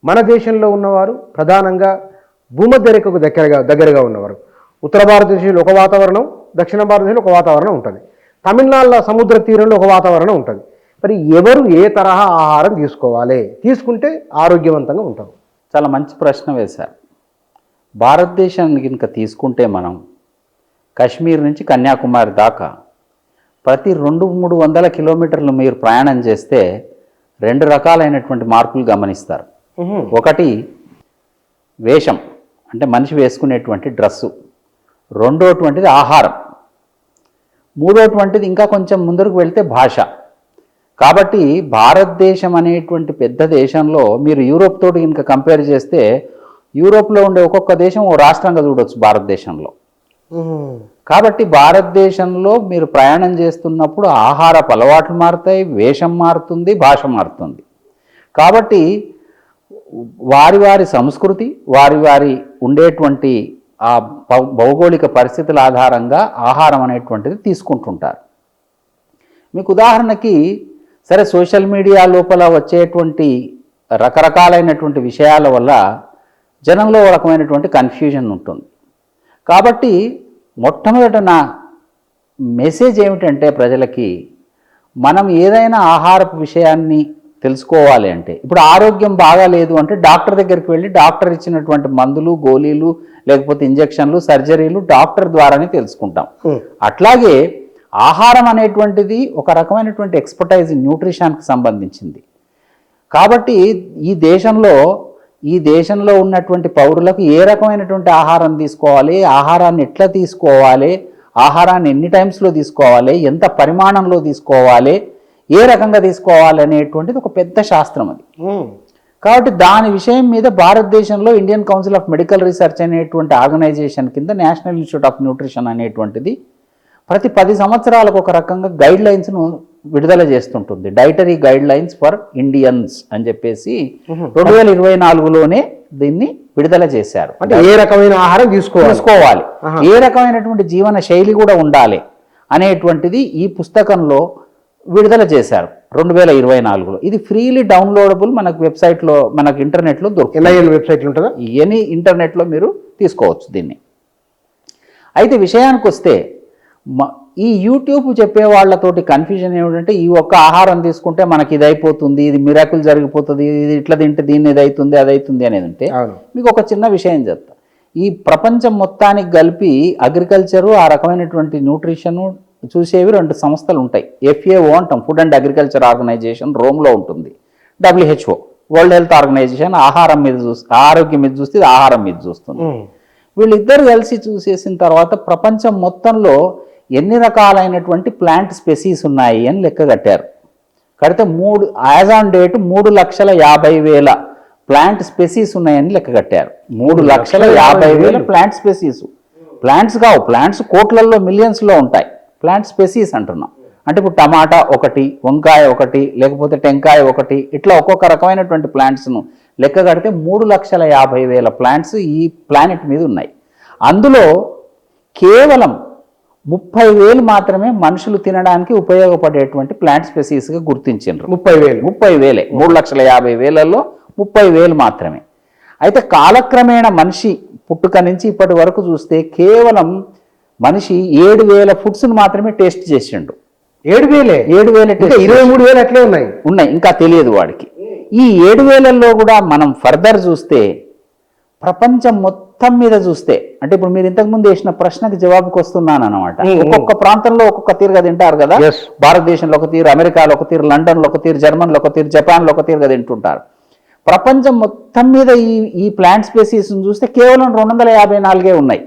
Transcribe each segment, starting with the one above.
మన దేశంలో ఉన్నవారు ప్రధానంగా భూమధ్య రేఖకు దగ్గరగా ఉన్నవారు. ఉత్తర భారతదేశంలో ఒక వాతావరణం, దక్షిణ భారతదేశంలో ఒక వాతావరణం ఉంటుంది. తమిళనాడులో సముద్ర తీరంలో ఒక వాతావరణం ఉంటుంది. మరి ఎవరు ఏ తరహా ఆహారం తీసుకోవాలి, తీసుకుంటే ఆరోగ్యవంతంగా ఉంటారు? చాలా మంచి ప్రశ్న వేశారు. భారతదేశాన్ని కనుక తీసుకుంటే మనం కాశ్మీర్ నుంచి కన్యాకుమారి దాకా ప్రతి 200-300 కిలోమీటర్లు మీరు ప్రయాణం చేస్తే 2 రకాలైనటువంటి మార్పులు గమనిస్తారు. ఒకటి వేషం, అంటే మనిషి వేసుకునేటువంటి డ్రెస్సు. రెండోటువంటిది ఆహారం. మూడోటువంటిది ఇంకా కొంచెం ముందరకు వెళ్తే భాష. కాబట్టి భారతదేశం అనేటువంటి పెద్ద దేశంలో మీరు యూరోప్ తోటి కనుక కంపేర్ చేస్తే యూరోప్లో ఉండే ఒక్కొక్క దేశం ఓ రాష్ట్రంగా చూడవచ్చు భారతదేశంలో. కాబట్టి భారతదేశంలో మీరు ప్రయాణం చేస్తున్నప్పుడు ఆహారపు అలవాట్లు మారుతాయి, వేషం మారుతుంది, భాష మారుతుంది. కాబట్టి వారి వారి సంస్కృతి, వారి ఉండేటువంటి ఆ భౌగోళిక పరిస్థితుల ఆధారంగా ఆహారం అనేటువంటిది తీసుకుంటుంటారు. మీకు ఉదాహరణకి సరే, సోషల్ మీడియా లోపల వచ్చేటువంటి రకరకాలైనటువంటి విషయాల వల్ల జనంలో ఒక రకమైనటువంటి కన్ఫ్యూజన్ ఉంటుంది. కాబట్టి మొట్టమొదట నా మెసేజ్ ఏమిటంటే ప్రజలకి, మనం ఏదైనా ఆహారపు విషయాన్ని తెలుసుకోవాలి అంటే, ఇప్పుడు ఆరోగ్యం బాగాలేదు అంటే డాక్టర్ దగ్గరికి వెళ్ళి డాక్టర్ ఇచ్చినటువంటి మందులు, గోళీలు, లేకపోతే ఇంజెక్షన్లు, సర్జరీలు డాక్టర్ ద్వారానే తెలుసుకుంటాం. అట్లాగే ఆహారం అనేటువంటిది ఒక రకమైనటువంటి ఎక్స్పర్టైజ్ న్యూట్రిషన్కి సంబంధించింది. కాబట్టి ఈ దేశంలో ఉన్నటువంటి పౌరులకు ఏ రకమైనటువంటి ఆహారం తీసుకోవాలి, ఆహారాన్ని ఎట్లా తీసుకోవాలి, ఆహారాన్ని ఎన్ని టైమ్స్లో తీసుకోవాలి, ఎంత పరిమాణంలో తీసుకోవాలి, ఏ రకంగా తీసుకోవాలి అనేటువంటిది ఒక పెద్ద శాస్త్రం అది. కాబట్టి దాని విషయం మీద భారతదేశంలో Indian council of medical research అనేటువంటి ఆర్గనైజేషన్ కింద నేషనల్ ఇన్స్టిట్యూట్ ఆఫ్ న్యూట్రిషన్ అనేటువంటిది ప్రతి 10 సంవత్సరాలకు ఒక రకంగా గైడ్ లైన్స్ను విడుదల చేస్తుంటుంది. Dietary guide lines for Indians అని చెప్పేసి 2024లోనే దీన్ని విడుదల చేశారు. అంటే ఏ రకమైన ఆహారం తీసుకోవాలి, ఏ రకమైనటువంటి జీవన శైలి కూడా ఉండాలి అనేటువంటిది ఈ పుస్తకంలో విడుదల చేశారు 2024లో. ఇది ఫ్రీలీ డౌన్లోడబుల్, మనకు వెబ్సైట్లో, మనకు ఇంటర్నెట్లో దొరుకుతుంది. వెబ్సైట్లో ఉంటుందా? ఎనీ ఇంటర్నెట్లో మీరు తీసుకోవచ్చు దీన్ని. అయితే విషయానికి వస్తే, ఈ యూట్యూబ్ చెప్పే వాళ్ళతోటి కన్ఫ్యూజన్ ఏమిటంటే, ఈ ఒక్క ఆహారం తీసుకుంటే మనకి ఇది అయిపోతుంది, ఇది మిరాకిల్ జరిగిపోతుంది, ఇది ఇట్లా తింటే దీన్ని ఇది అవుతుంది, అది అవుతుంది అనేది ఉంటే, మీకు ఒక చిన్న విషయం చెప్తా. ఈ ప్రపంచం మొత్తానికి కలిపి అగ్రికల్చరు, ఆ రకమైనటువంటి న్యూట్రిషను చూసేవి 2 సంస్థలు ఉంటాయి. FAO అంటాం, ఫుడ్ అండ్ అగ్రికల్చర్ ఆర్గనైజేషన్, రోమ్లో ఉంటుంది. WHO, వరల్డ్ హెల్త్ ఆర్గనైజేషన్, ఆరోగ్యం మీద చూస్తే ఆహారం మీద చూస్తుంది. వీళ్ళిద్దరు కలిసి చూసేసిన తర్వాత ప్రపంచం మొత్తంలో ఎన్ని రకాలైనటువంటి ప్లాంట్ స్పెసీస్ ఉన్నాయి అని లెక్క కట్టారు. కడితే as on date 3,50,000 plant species ఉన్నాయని లెక్క కట్టారు. 3,50,000 ప్లాంట్ స్పెసీస్. ప్లాంట్స్ కావు, ప్లాంట్స్ కోట్లల్లో, మిలియన్స్లో ఉంటాయి. ప్లాంట్ స్పెసీస్ అంటున్నాం. అంటే ఇప్పుడు టమాటా ఒకటి, వంకాయ ఒకటి, లేకపోతే టెంకాయ ఒకటి, ఇట్లా ఒక్కొక్క రకమైనటువంటి ప్లాంట్స్ను లెక్క కడితే 3,50,000 ప్లాంట్స్ ఈ ప్లానెట్ మీద ఉన్నాయి. అందులో కేవలం 30,000 మాత్రమే మనుషులు తినడానికి ఉపయోగపడేటువంటి ప్లాంట్ స్పెసీస్గా గుర్తించారు. 30,000 3,50,000లో 30,000 మాత్రమే. అయితే కాలక్రమేణా మనిషి పుట్టుక నుంచి ఇప్పటి వరకు చూస్తే కేవలం మనిషి 7,000 ఫుడ్స్ను మాత్రమే టేస్ట్ చేసిండు. 7,000 23,000 అట్లే ఉన్నాయి, ఇంకా తెలియదు వాడికి. ఈ 7,000లో కూడా మనం ఫర్దర్ చూస్తే, ప్రపంచం మొత్తం మీద చూస్తే, అంటే ఇప్పుడు మీరు ఇంతకుముందు వేసిన ప్రశ్నకి జవాబుకి వస్తున్నాను అనమాట. ఒక్కొక్క ప్రాంతంలో ఒక్కొక్క తీరుగా తింటారు కదా. భారతదేశంలో ఒక తీరు, అమెరికాలో ఒక తీరు, లండన్లో ఒక తీరు, జర్మన్లో ఒక తీరు, జపాన్లో ఒక తీరుగా తింటుంటారు. ప్రపంచం మొత్తం మీద ఈ ప్లాంట్ స్పెసీస్ని చూస్తే కేవలం 254 ఉన్నాయి.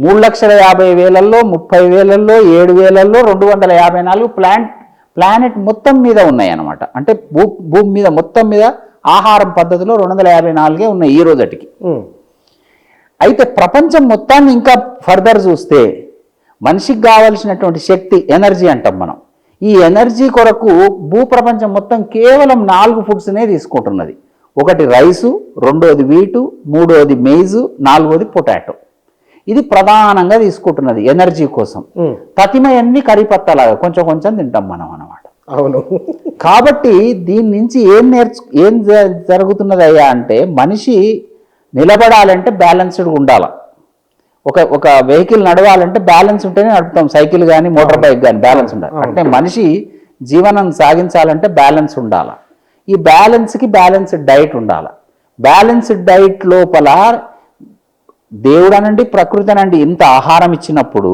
3,50,000లో, 30,000లో, 7,000లో 254 ప్లానెట్ మొత్తం మీద ఉన్నాయి అన్నమాట. అంటే భూమి మీద మొత్తం మీద ఆహారం పద్ధతిలో 254 ఉన్నాయి ఈ రోజటికి. అయితే ప్రపంచం మొత్తాన్ని ఇంకా ఫర్దర్ చూస్తే, మనిషికి కావలసినటువంటి శక్తి, ఎనర్జీ అంటాం మనం. ఈ ఎనర్జీ కొరకు భూప్రపంచం మొత్తం కేవలం 4 ఫుడ్స్నే తీసుకుంటున్నది. ఒకటి రైసు, రెండోది వీటు, మూడోది మెయిజు, నాలుగోది పొటాటో. ఇది ప్రధానంగా తీసుకుంటున్నది ఎనర్జీ కోసం. తతిమయన్ని కరిపత్తలాగా కొంచెం కొంచెం తింటాం మనం అన్నమాట. అవును. కాబట్టి దీని నుంచి ఏం జరుగుతున్నదయ్యా అంటే మనిషి నిలబడాలంటే బ్యాలెన్స్డ్గా ఉండాలి. ఒక వెహికల్ నడవాలంటే బ్యాలెన్స్ ఉంటేనే నడుపుతాం, సైకిల్ కానీ మోటార్ బైక్ కానీ బ్యాలెన్స్ ఉండాలి. అంటే మనిషి జీవనం సాగించాలంటే బ్యాలెన్స్ ఉండాలి. ఈ బ్యాలెన్స్కి బ్యాలెన్స్డ్ డైట్ ఉండాలి. బ్యాలెన్స్డ్ డైట్ లోపల దేవుడు అనండి ప్రకృతి అనండి ఇంత ఆహారం ఇచ్చినప్పుడు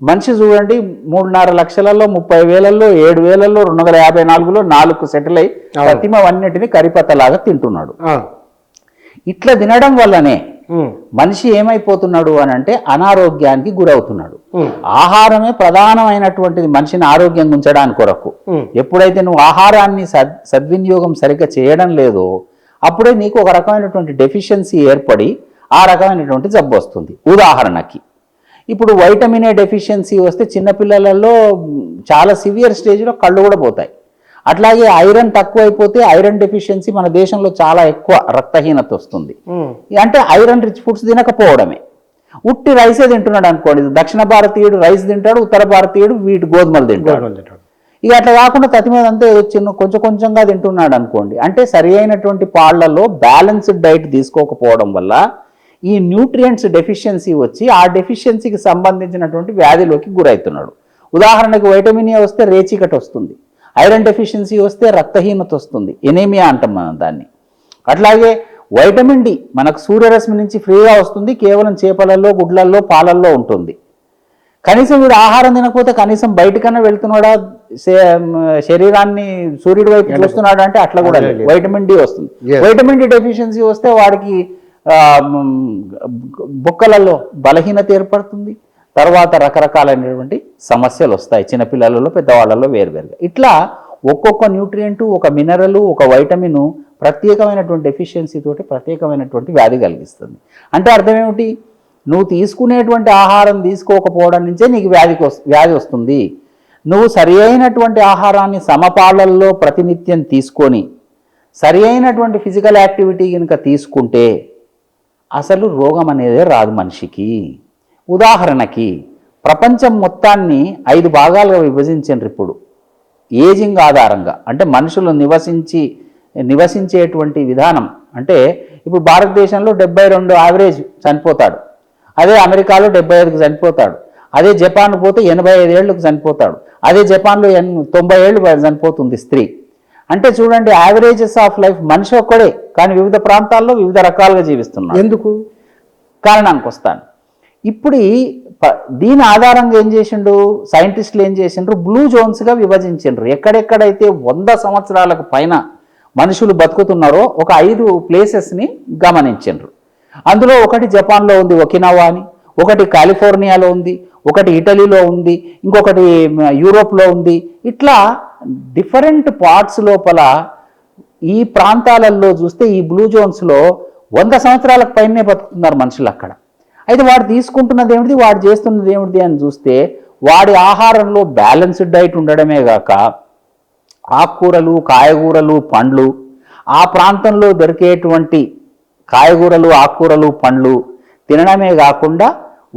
మనిషి చూడండి 3.5 లక్షలలో 30,000లో 7,000లో 254లో 4 సెటిల్ అయి ప్రతిమవన్నిటిని కరిపత్తలాగా తింటున్నాడు. ఇట్లా తినడం వల్లనే మనిషి ఏమైపోతున్నాడు అని అంటే అనారోగ్యానికి గురవుతున్నాడు. ఆహారమే ప్రధానమైనటువంటిది మనిషిని ఆరోగ్యంగా ఉంచడానికి కొరకు. ఎప్పుడైతే నువ్వు ఆహారాన్ని సద్వినియోగం సరిగ్గా చేయడం లేదో అప్పుడే నీకు ఒక రకమైనటువంటి డెఫిషియన్సీ ఏర్పడి ఆ రకమైనటువంటి జబ్బు వస్తుంది. ఉదాహరణకి ఇప్పుడు వైటమిన్ ఏ డెఫిషియన్సీ వస్తే చిన్నపిల్లలలో చాలా సివియర్ స్టేజ్లో కళ్ళు కూడా పోతాయి. అట్లాగే ఐరన్ తక్కువైపోతే ఐరన్ డెఫిషియన్సీ మన దేశంలో చాలా ఎక్కువ రక్తహీనత వస్తుంది. అంటే ఐరన్ రిచ్ ఫుడ్స్ తినకపోవడమే. ఉట్టి రైసే తింటున్నాడు అనుకోండి, దక్షిణ భారతీయుడు రైస్ తింటాడు, ఉత్తర భారతీయుడు వీటి గోధుమలు తింటాడు. ఇక అట్లా కాకుండా తతి మీద అంతా కొంచెం కొంచెంగా తింటున్నాడు అనుకోండి, అంటే సరి అయినటువంటి పాళ్లలో బ్యాలెన్స్డ్ డైట్ తీసుకోకపోవడం వల్ల ఈ న్యూట్రియంట్స్ డెఫిషియన్సీ వచ్చి ఆ డెఫిషియన్సీకి సంబంధించినటువంటి వ్యాధిలోకి గురవుతున్నాడు. ఉదాహరణకు వైటమిన్ ఏ వస్తే రేచీకటి వస్తుంది, ఐరన్ డెఫిషియన్సీ వస్తే రక్తహీనత వస్తుంది, ఎనీమియా అంటాం మనం దాన్ని. అట్లాగే వైటమిన్ డి మనకు సూర్యరశ్మి నుంచి ఫ్రీగా వస్తుంది, కేవలం చేపలలో గుడ్లల్లో పాలల్లో ఉంటుంది. కనీసం వీడు ఆహారం తినకపోతే కనీసం బయటకన్నా వెళ్తున్నాడా, శరీరాన్ని సూర్యుడి వైపు చూస్తున్నాడా అంటే అట్లా కూడా లేదు. వైటమిన్ డి వస్తుంది. వైటమిన్ డి డెఫిషియన్సీ వస్తే వాడికి బొక్కలలో బలహీనత ఏర్పడుతుంది, తర్వాత రకరకాలైనటువంటి సమస్యలు వస్తాయి చిన్నపిల్లలలో పెద్దవాళ్ళలో వేరువేరుగా. ఇట్లా ఒక్కొక్క న్యూట్రియంటు, ఒక మినరల్, ఒక వైటమిన్ ప్రత్యేకమైనటువంటి డెఫిషియన్సీ తోటి ప్రత్యేకమైనటువంటి వ్యాధి కలిగిస్తుంది. అంటే అర్థం ఏమిటి, నువ్వు తీసుకునేటువంటి ఆహారం తీసుకోకపోవడం నుంచే నీకు వ్యాధి వస్తుంది. నువ్వు సరి అయినటువంటి ఆహారాన్ని సమపాలల్లో ప్రతినిత్యం తీసుకొని సరి అయినటువంటి ఫిజికల్ యాక్టివిటీ కనుక తీసుకుంటే అసలు రోగం అనేది రాదు మనిషికి. ఉదాహరణకి ప్రపంచం మొత్తాన్ని 5 భాగాలుగా విభజించారు ఇప్పుడు ఏజింగ్ ఆధారంగా. అంటే మనుషులు నివసించేటువంటి విధానం. అంటే ఇప్పుడు భారతదేశంలో 72 యావరేజ్ చనిపోతాడు, అదే అమెరికాలో 75కి చనిపోతాడు, అదే జపాన్ పోతే 85 ఏళ్ళకు చనిపోతాడు, అదే జపాన్లో 90 ఏళ్ళు చనిపోతుంది స్త్రీ. అంటే చూడండి, యావరేజెస్ ఆఫ్ లైఫ్ మనిషి ఒక్కడే కానీ వివిధ ప్రాంతాల్లో వివిధ రకాలుగా జీవిస్తున్నాడు. ఎందుకు? కారణానికి వస్తాను. ఇప్పుడు దీని ఆధారంగా ఏం చేసిండు సైంటిస్టులు, ఏం చేసిండ్రు, బ్లూ జోన్స్గా విభజించిండ్రు. ఎక్కడెక్కడైతే 100 సంవత్సరాలకు పైన మనుషులు బతుకుతున్నారో ఒక 5 ప్లేసెస్ని గమనించిండ్రు. అందులో ఒకటి జపాన్లో ఉంది ఒకినావా అని, ఒకటి కాలిఫోర్నియాలో ఉంది, ఒకటి ఇటలీలో ఉంది, ఇంకొకటి యూరోప్లో ఉంది. ఇట్లా డిఫరెంట్ పార్ట్స్ లోపల ఈ ప్రాంతాలలో చూస్తే ఈ బ్లూ జోన్స్లో 100 సంవత్సరాలకు పైనే బతుకుతున్నారు మనుషులు అక్కడ. అయితే వాడు తీసుకుంటున్నది ఏమిటి, వాడు చేస్తున్నది ఏమిటి అని చూస్తే వాడి ఆహారంలో బ్యాలెన్స్డ్ డైట్ ఉండడమే కాక ఆకుకూరలు, కాయగూరలు, పండ్లు, ఆ ప్రాంతంలో దొరికేటువంటి కాయగూరలు, ఆకుకూరలు, పండ్లు తినడమే కాకుండా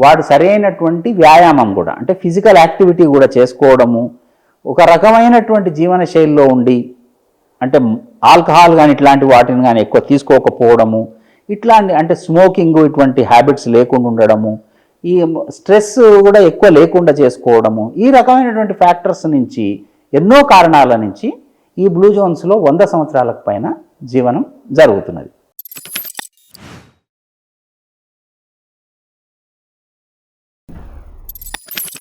వాడు సరైనటువంటి వ్యాయామం కూడా, అంటే ఫిజికల్ యాక్టివిటీ కూడా చేసుకోవడము, ఒక రకమైనటువంటి జీవన శైలిలో ఉండి, అంటే ఆల్కహాల్ కానీ ఇట్లాంటి వాటిని కానీ ఎక్కువ తీసుకోకపోవడము, ఇట్లాంటి అంటే స్మోకింగ్ ఇటువంటి హ్యాబిట్స్ లేకుండా ఉండడము, ఈ స్ట్రెస్ కూడా ఎక్కువ లేకుండా చేసుకోవడము, ఈ రకమైనటువంటి ఫ్యాక్టర్స్ నుంచి, ఎన్నో కారణాల నుంచి ఈ బ్లూ జోన్స్లో 100 సంవత్సరాలకు పైన జీవనం జరుగుతున్నది.